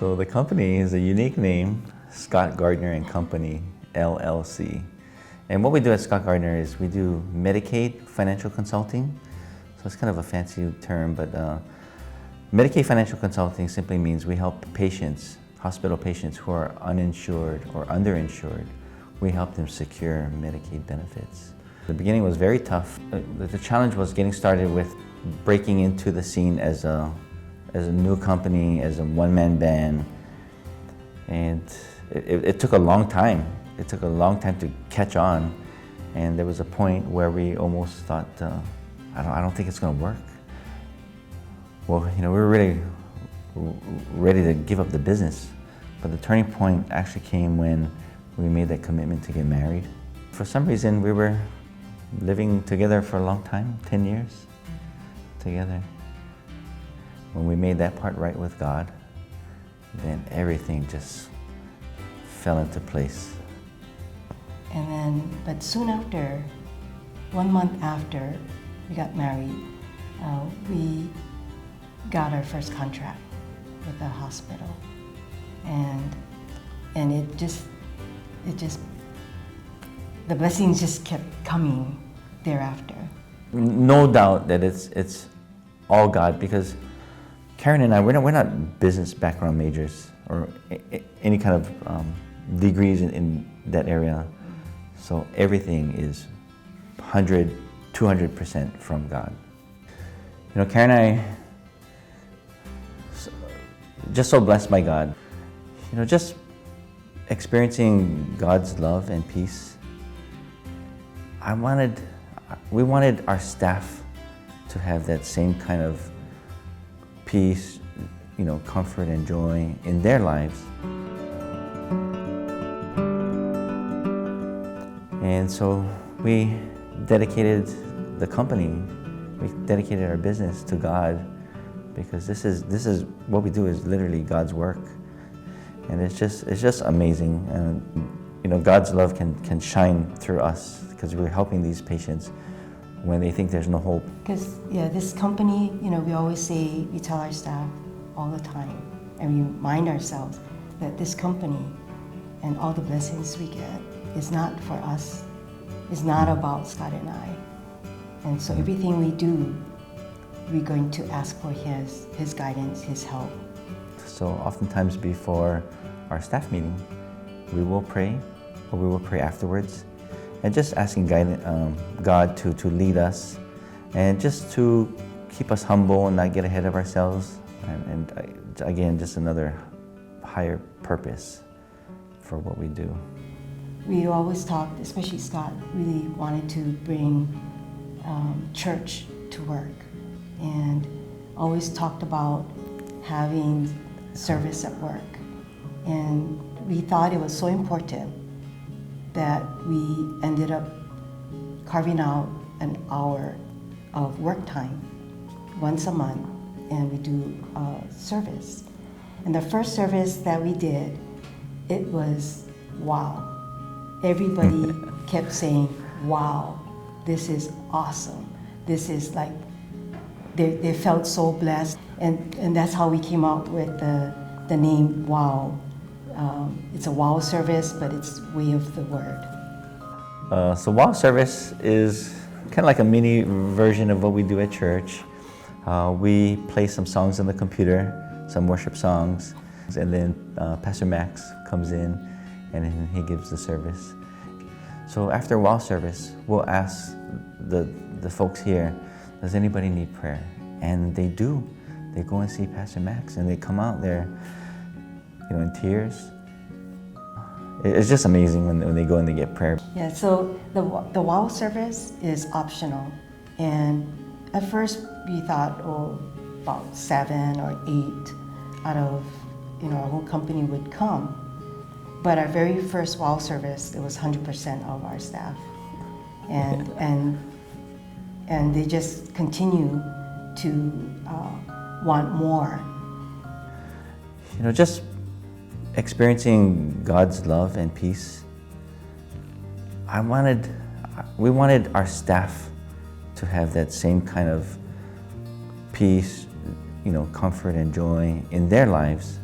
So the company is a unique name, Scott Gardner and Company, LLC. And what we do at Scott Gardner is we do Medicaid financial consulting. So it's kind of a fancy term, but Medicaid financial consulting simply means we help patients, hospital patients who are uninsured or underinsured. We help them secure Medicaid benefits. The beginning was very tough. The challenge was getting started with breaking into the scene as a new company, as a one-man band. And it took a long time. It took a long time to catch on. And there was a point where we almost thought, I don't think it's gonna work. Well, we were really ready to give up the business. But the turning point actually came when we made that commitment to get married. For some reason, we were living together for a long time, 10 years together. When we made that part right with God, then everything just fell into place. And then, but soon after, 1 month after we got married, we got our first contract with the hospital. And it just, the blessings just kept coming thereafter. No doubt that it's all God, because Karen and I, we're not business background majors or any kind of degrees in that area. So everything is 100, 200% from God. Karen and I, just so blessed by God. Just experiencing God's love and peace. We wanted our staff to have that same kind of peace, comfort and joy in their lives. And so we dedicated the company, we dedicated our business to God, because this is what we do, is literally God's work. And it's just amazing. And God's love can shine through us, because we're helping these patients when they think there's no hope. Because this company, we always say, we tell our staff all the time, and we remind ourselves that this company and all the blessings we get is not for us. It's not about Scott and I. And so everything we do, we're going to ask for His guidance, His help. So oftentimes before our staff meeting, we will pray, or we will pray afterwards, and just asking God to lead us, and just to keep us humble and not get ahead of ourselves, and again, just another higher purpose for what we do. We always talked, especially Scott, really wanted to bring church to work, and always talked about having service at work. And we thought it was so important that we ended up carving out an hour of work time once a month, and we do a service. And the first service that we did, it was wow. Everybody kept saying, wow, this is awesome. This is like, they felt so blessed. And that's how we came up with the name WOW. It's a WOW service, but it's way of the word. So WOW service is kind of like a mini version of what we do at church. We play some songs on the computer, some worship songs, and then Pastor Max comes in and he gives the service. So after WOW service, we'll ask the folks here, does anybody need prayer? And they do. They go and see Pastor Max, and they come out there, in tears. It's just amazing when they go and they get prayer. Yeah, so the WOW service is optional. And at first we thought, about 7 or 8 out of, our whole company would come. But our very first WOW service, it was 100% of our staff. And they just continue to want more. Just experiencing God's love and peace. We wanted our staff to have that same kind of peace, comfort and joy in their lives.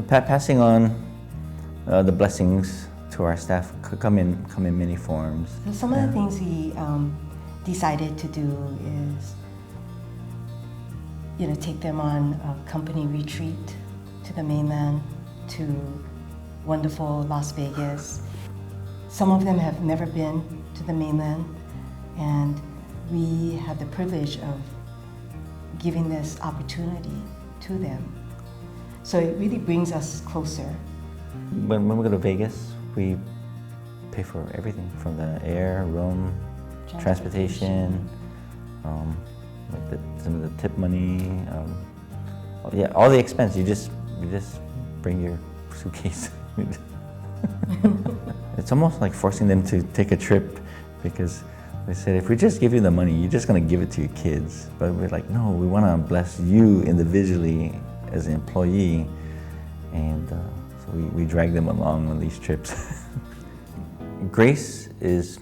Passing on the blessings to our staff could come in many forms. So some of the things we decided to do is, take them on a company retreat to the mainland, to wonderful Las Vegas. Some of them have never been to the mainland, and we have the privilege of giving this opportunity to them. So it really brings us closer. When we go to Vegas, we pay for everything from the air, room, transportation, some of the tip money, all the expense. You just bring your suitcase. It's almost like forcing them to take a trip, because they said, if we just give you the money, you're just going to give it to your kids. But we're like, no, we want to bless you individually as an employee. And so we drag them along on these trips. Grace is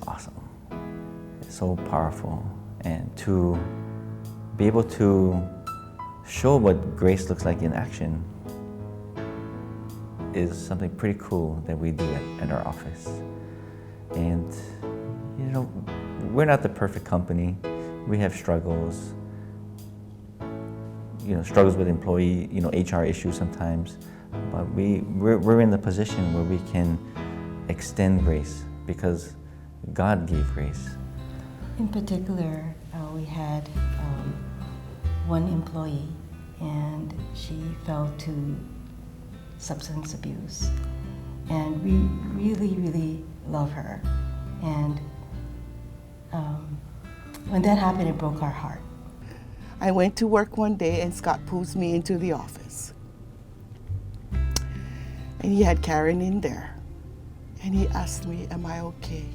awesome. It's so powerful. And to be able to show what grace looks like in action is something pretty cool that we do at our office. And we're not the perfect company. We have struggles. Struggles with employee, HR issues sometimes. But we're in the position where we can extend grace because God gave grace. In particular, we had one employee, and she fell to substance abuse. And we really, really love her. And when that happened, it broke our heart. I went to work one day and Scott pulls me into the office. And he had Karen in there. And he asked me, am I okay?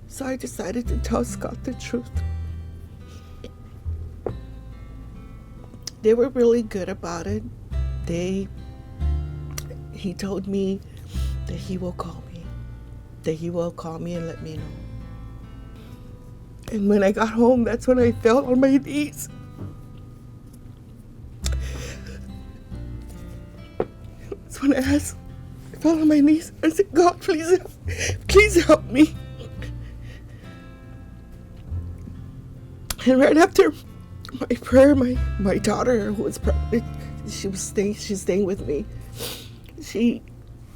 So I decided to tell Scott the truth. They were really good about it. He told me that he will call me. That he will call me and let me know. And when I got home, that's when I fell on my knees. That's when I fell on my knees. I said, God, please help me. And right after my prayer, my daughter, who was pregnant, she's staying with me. She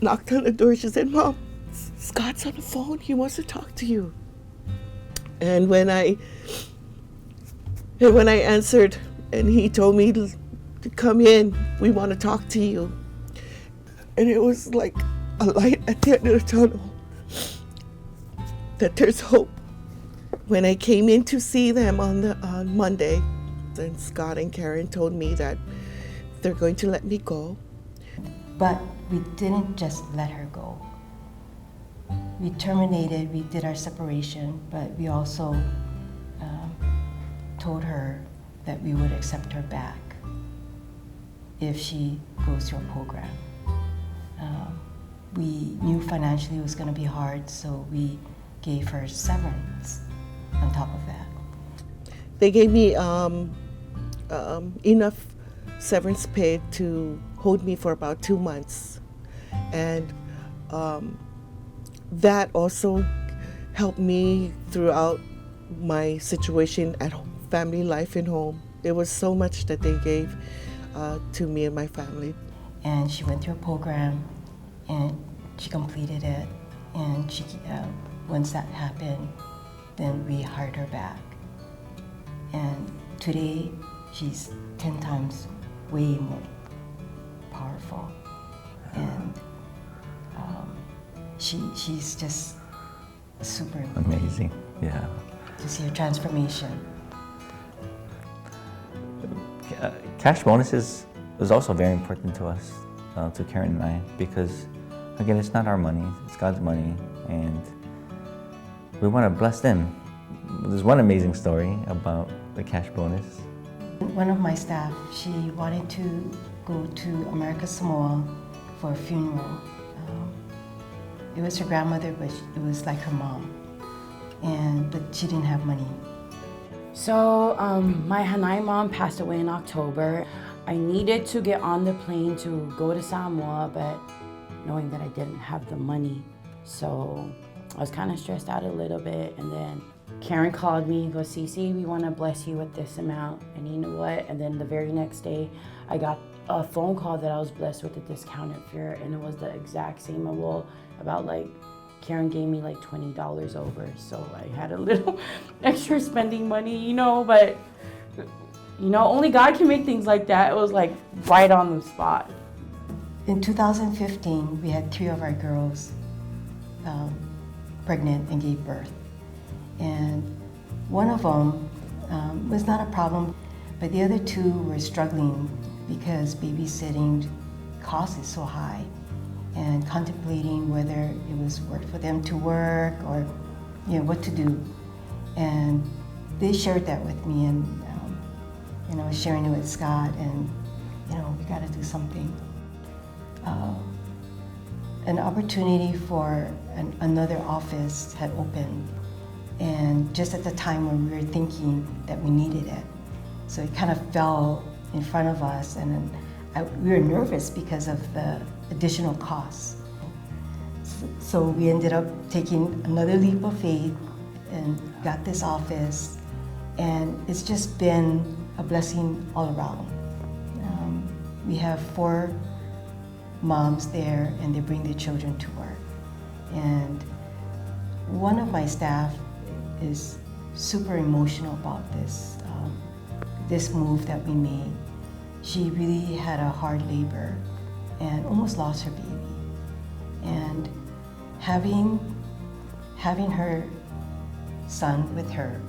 knocked on the door. She said, Mom, Scott's on the phone. He wants to talk to you. And when I answered, and he told me to come in, we want to talk to you. And it was like a light at the end of the tunnel, that there's hope. When I came in to see them on Monday, then Scott and Karen told me that they're going to let me go. But we didn't just let her go. We terminated, we did our separation, but we also told her that we would accept her back if she goes through a program. We knew financially it was going to be hard, so we gave her severance on top of that. They gave me enough severance pay to hold me for about 2 months. And that also helped me throughout my situation at home, family life and home. It was so much that they gave to me and my family. And she went through a program, and she completed it. And she, once that happened, then we hired her back. And today, she's 10 times way more powerful. And she's just super amazing. Yeah. To see her transformation. Cash bonuses was also very important to us, to Karen and I, because again, it's not our money, it's God's money, and we want to bless them. There's one amazing story about the cash bonus. One of my staff, she wanted to go to America Samoa for a funeral. It was her grandmother, but it was like her mom, but she didn't have money. So my Hanai mom passed away in October. I needed to get on the plane to go to Samoa, but knowing that I didn't have the money. So I was kind of stressed out a little bit. And then Karen called me and goes, Cece, we want to bless you with this amount. And you know what? And then the very next day, I got a phone call that I was blessed with a discounted fare, and it was the exact same. Well, about like, Karen gave me like $20 over. So I had a little extra spending money, you know, but you know, only God can make things like that. It was like right on the spot. In 2015, we had 3 of our girls pregnant and gave birth. And one of them was not a problem, but the other 2 were struggling because babysitting cost is so high, and contemplating whether it was worth for them to work or, you know, what to do. And they shared that with me, and you know, sharing it with Scott, and you know, we got to do something. An opportunity for another office had opened, and just at the time when we were thinking that we needed it. So it kind of fell in front of us, and then we were nervous because of the additional costs. So we ended up taking another leap of faith and got this office, and it's just been a blessing all around. We have 4 moms there, and they bring their children to work. And one of my staff is super emotional about this move that we made. She really had a hard labor and almost lost her baby. And having her son with her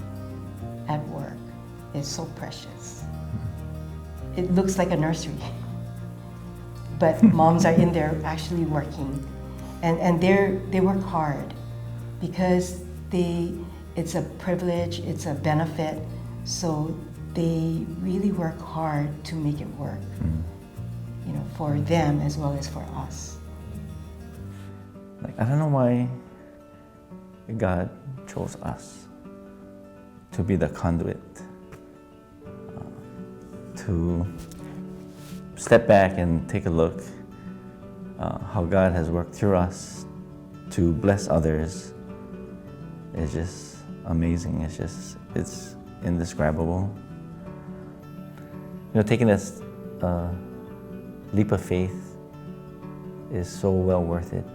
at work is so precious. It looks like a nursery, but moms are in there actually working, and they work hard because it's a privilege, it's a benefit, so they really work hard to make it work, you know, for them as well as for us. Like, I don't know why God chose us to be the conduit, to step back and take a look how God has worked through us to bless others. It's just amazing. It's indescribable. You know, taking this leap of faith is so well worth it,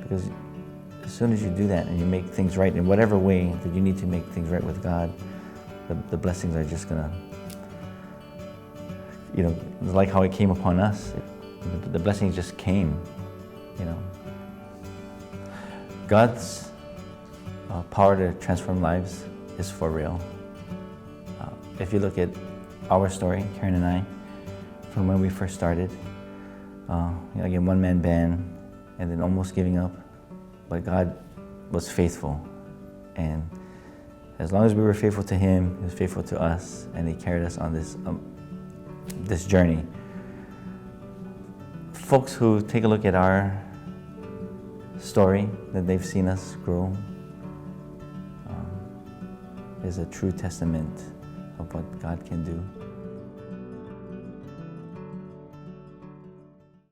because as soon as you do that and you make things right in whatever way that you need to make things right with God, the blessings are just gonna, you know, like how it came upon us. The blessings just came, you know. God's power to transform lives is for real. If you look at our story, Karen and I, from when we first started, you know, again, one-man band, and then almost giving up, but God was faithful, and as long as we were faithful to Him, He was faithful to us, and He carried us on this journey. Folks who take a look at our story, that they've seen us grow, is a true testament of what God can do.